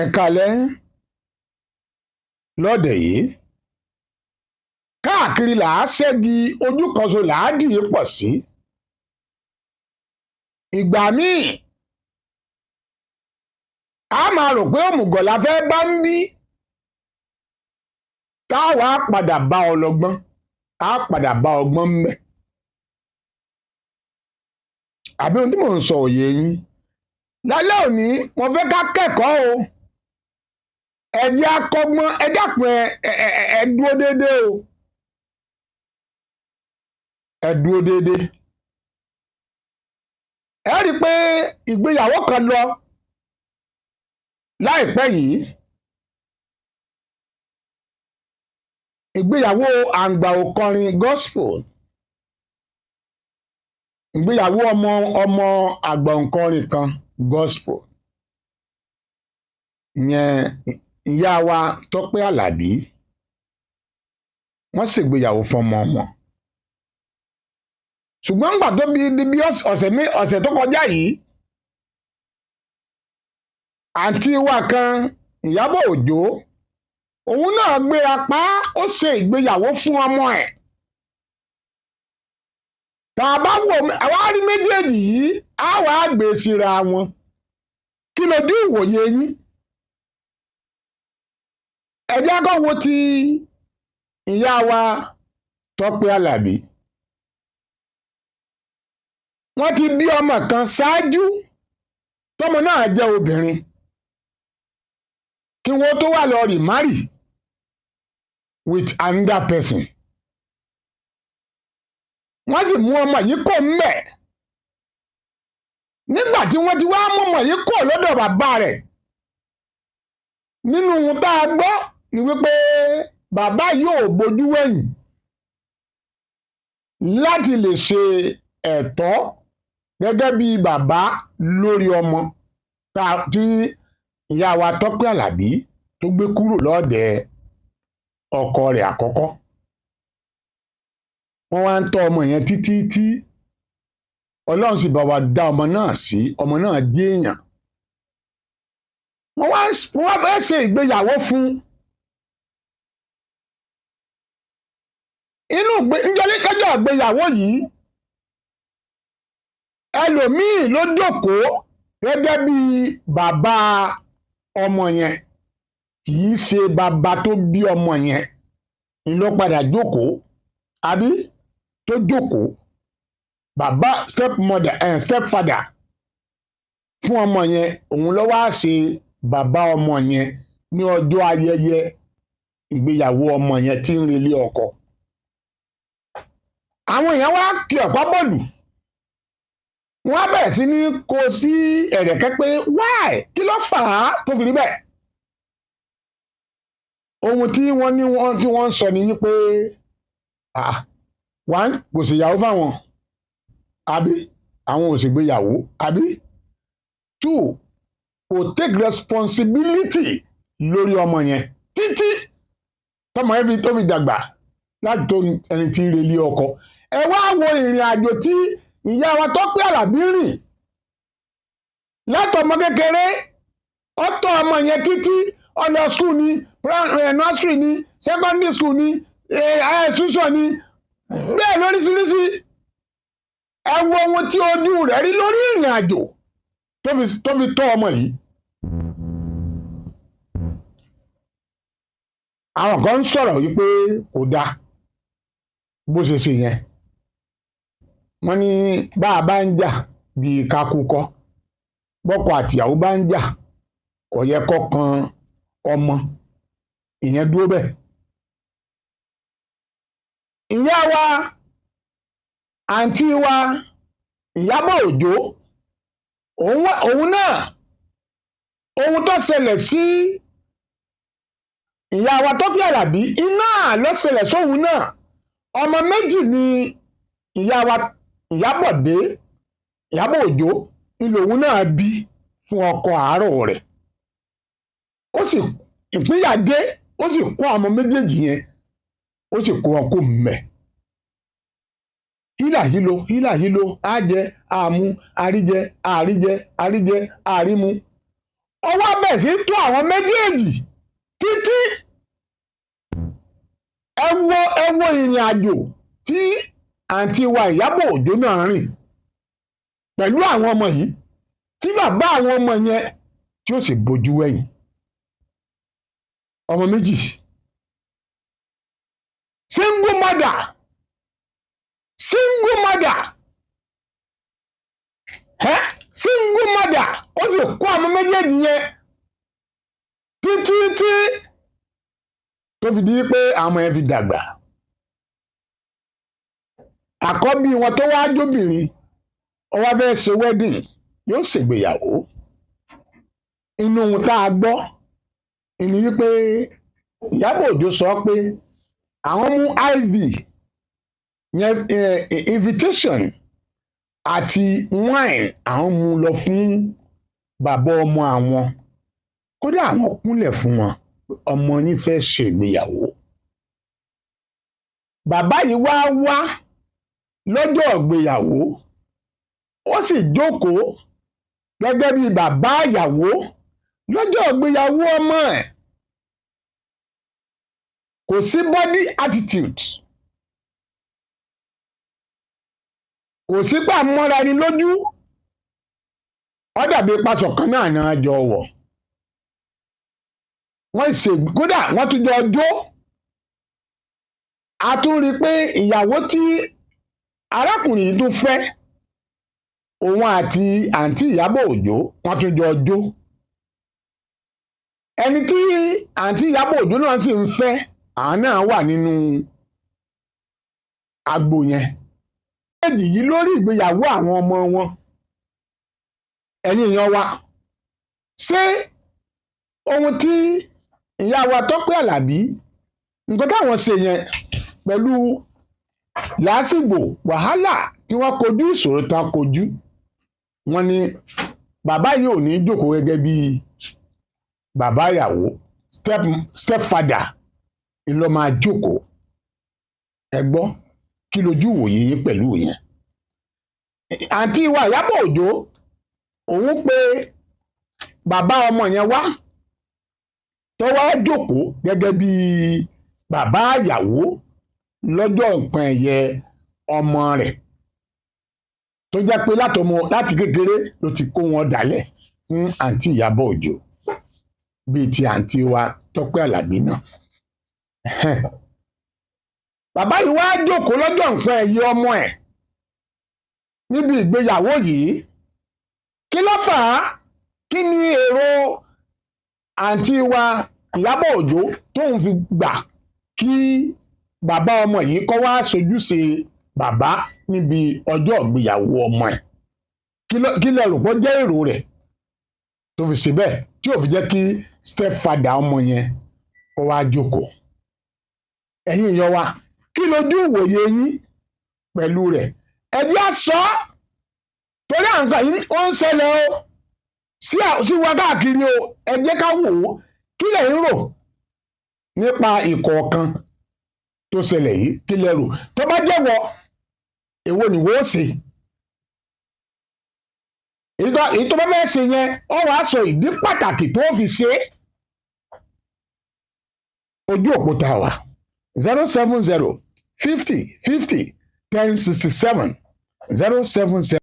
Ẹ̀kálẹ́ lọ́dẹ̀ yìí káàkiri là á ṣẹ́gi ojú kan so là á dìé pọ̀ sí. Ìgbà míì a máa rò pé òmùgọ̀ la fẹ́ bá ń bí táwa padà bá ọlọ́gbọ́n á padà bá ọgbọ́n mbẹ̀. Àbí ohun tí mò ń sọ òye yín lálẹ́ òní mo fẹ́ ká kẹ́kọ̀ọ́ o. Ẹ jẹ́ akọ́gbọ́n, ẹ dákun ẹ dúró déédéé o. Ẹ dúró déédéé. Ẹ rí i pé ìgbéyàwó kan lọ láìpẹ́ yìí. Ìgbéyàwó àǹgbà òkọrin gospel. Ìgbéyàwó ọmọ àgbà òǹkọrin kan gospel. Ìyẹn ìyá wa Tọ́pẹ́ Àlàbí. Wọ́n ṣègbéyàwó fọmọ wọn. Ṣùgbọ́n nígbà tó bí ọ̀sẹ̀ tó kọjá yìí, àǹtí wa kan Ìyábọ̀ Òjó, òun náà gbéra pa ó ṣe ìgbéyàwó fún ọmọ ẹ̀. Tá a bá wò àwa rí méjèèjì yìí á wàá gbé síra wọn. Kí lójú ìwòye yín? Ẹ jẹ́ kó wo ti ìyá wa Tọ́pẹ́ Àlàbí. Wọ́n ti bí ọmọ kan ṣáájú tọ́mọ náà jẹ́ obìnrin kí wọ́n tó wà lọ remarry with another person. Wọ́n sì mú ọmọ yìí kò ńbẹ̀. Nígbà tí wọ́n ti wá mú ọmọ yìí kò lọ́dọ̀ bàbá rẹ̀, nínú ohun tá a gbọ́ ni wípé bàbá yóò bójú wẹ̀yìn láti lè ṣe ẹ̀tọ́ gẹ́gẹ́ bí bàbá lórí ọmọ tí ìyá wa Tọ́pẹ́ Àlàbí tó gbé kúrò lọ́ọ̀dẹ̀ ọkọ rẹ̀ àkọ́kọ́. Wọ́n wá ń tọ́ ọmọ yẹn títí tí Ọlọ́run sì bá wa dá ọmọ náà sí, ọmọ náà jẹ́ èèyàn. Wọ́n fẹ́ ṣe ìgbéyàwó fún níjọ́lẹ́kẹ́jọ́ ìgbéyàwó yìí. Ẹlòmíì ló jókòó gẹ́gẹ́ bí bàbá ọmọ yẹn, kì í ṣe bàbá tó bí ọmọ yẹn ni ló padà jókòó, àbí tó jókòó bàbá stepfather fún ọmọ yẹn, òun ló wá ṣe bàbá ọmọ yẹn ní ọjọ́ ayẹyẹ ìgbéyàwó ọmọ yẹn tí ń relé ọkọ. Àwọn èèyàn wá kí ọ̀pá bọ́ọ̀lù. Wọ́n á bẹ̀rẹ̀ sí ní kó sí ẹ̀rẹ̀kẹ́ pé why? Kí ló fà á tó fi rí bẹ́ẹ̀? Ohun tí wọ́n ń sọ ni wípé one, kò ṣèyàwó fáwọn, àbí àwọn ò ṣègbéyàwó, àbí two, kò take responsibility lórí ọmọ yẹn títí tọmọ yẹn tó fi dàgbà láti tó ẹni tí ń relé ọkọ. Ẹ wá wo ìrìn àjò tí ìyá wa Tọ́pẹ́ Àlàbí rìn látọmọ kékeré. Ó tọ́ ọmọ yẹn títí ó lọ school ní nursery ní secondary school ní higher institution ní bẹ́ẹ̀ lóríṣiríṣi. Ẹ wo ohun tí ojú rẹ̀ rí lórí ìrìn àjò tó fi tọ́ ọmọ yìí. Àwọn kan ń sọ̀rọ̀ wípé kò dáa bó ṣe ṣe yẹn. Wọ́n ní bá a bá ń jà bíi kakúkọ, bọ́kọ àtìyàwó bá ń jà kò yẹ kó kan ọmọ, ìyẹn dúró bẹ́ẹ̀. Ìyá wa àǹtí wa Ìyábọ̀ Òjó, òun náà ohun tó ṣẹlẹ̀ sí ìyá wa Tọ́pẹ́ Àlàbí iná ló ṣẹlẹ̀ sóhun náà. Ọmọ méjì ni ìyá wa Ìyábọ̀ Òjó ìlòhun náà bí fún ọkọ àárọ̀ rẹ̀. Ó sì ìpínyà dé, ó sì kó àwọn méjèèjì yẹn, ó sì kó wọn kó mẹ́. hílà hílo àjẹ àmú àríjẹ àrímú ó wá bẹ̀ sí tó àwọn méjèèjì títí ẹ wo ìrìn àjò tí àǹtí wa Ìyábọ̀ Òjó náà rìn pẹ̀lú àwọn ọmọ yìí tí bàbá àwọn ọmọ yẹn tí ó sì bojú wẹ̀yìn ọmọ méjì single mother single mother ó sì kó àwọn méjèèjì yẹn títí tó fi di pé àwọn yẹn fi dàgbà àkọ́bí wọn tó wá jóbìnrin ó wá fẹ́ ṣe wedding yóò ṣègbéyàwó inú ohun tá a gbọ́ ìní wípé Ìyábọ̀ Òjó sọ pé àwọn mú iv yẹn invitation àti wine àwọn mú lọ fún bàbá ọmọ àwọn kódà àwọn kúnlẹ̀ fún wọn ọmọ yín fẹ́ ṣègbéyàwó bàbá yìí wá lọ́jọ́ ìgbéyàwó ó sì jókòó gẹ́gẹ́ bí bàbá ìyàwó lọ́jọ́ ìgbéyàwó ọmọ ẹ̀ kò sí body attitude kò sí pàmọ́ra ẹni lójú ó dàbí pásọ kan náà jọ wọ̀ wọ́n ṣe kódà wọ́n tún jọ jó a tún rí i pé ìyàwó tí arákùnrin yìí tún fẹ́ òun àti àǹtí Ìyábọ̀ Òjó wọ́n tún jọ jó ẹni tí àǹtí Ìyábọ̀ Òjó náà sì ń fẹ́ àwọn náà wà nínú agbo yẹn méjì yìí lórí ìgbéyàwó àwọn ọmọ wọn ẹ̀yin èèyàn wa ṣé ohun tí ìyá wa Tọ́pẹ́ Àlàbí nǹkan táwọn ṣe yẹn pẹ̀lú làásìgbò wàhálà tí wọ́n kojú ìṣòro tán kojú wọ́n ní bàbá yìí ò ní jókòó gẹ́gẹ́ bí bàbá ìyàwó stepfather ló máa jókòó ẹ gbọ́ kí lójú wòye yín pẹ̀lú yẹn àǹtí wa Ìyábọ̀ Òjó òun pé bàbá ọmọ yẹn wá tó wá jókòó gẹ́gẹ́ bí bàbá ìyàwó lọ́jọ́ nǹkan ẹ̀yẹ ọmọ rẹ̀ tó jẹ́ pé láti kékeré ló ti kó wọn dálẹ̀ fún àǹtí Ìyábọ̀ Òjó bíi ti àǹtí wa Tọ́pẹ́ Àlàbí náà bàbá yìí wá jókòó lọ́jọ́ nǹkan ẹ̀yẹ ọmọ ẹ̀ níbi ìgbéyàwó yìí kí ló fà á kí ni èrò àǹtí wa Ìyábọ̀ Òjó tóun fi gbà kí bàbá ọmọ yìí kó wá sojúṣe bàbá níbi ọjọ́ ìgbéyàwó ọmọ ẹ̀ kí lẹ rò pé jẹ́ èrò rẹ̀ tó fi ṣe bẹ́ẹ̀ tí ò fi jẹ́ kí stepfather ọmọ yẹn kó wá jókòó ẹ̀yin èèyàn wa kí lójú ìwòye yín pẹ̀lú rẹ̀ ẹ jẹ́ á sọ torí àǹkà yìí ó ń ṣẹlẹ̀ o sí wa káàkiri o ẹ jẹ́ ká wò ó kí lẹ̀ ń rò nípa ìkọ̀ọ̀kan tó ṣẹlẹ̀ yìí kí lẹ̀ rò tó bá jẹ́wọ́ èwo ni wọ́n ṣe èyí tó bá fẹ́ ṣe yẹn ó wàá sọ ìdí pàtàkì tó fi ṣe ojú òpó tá a wà 070 50 50 10 67 070.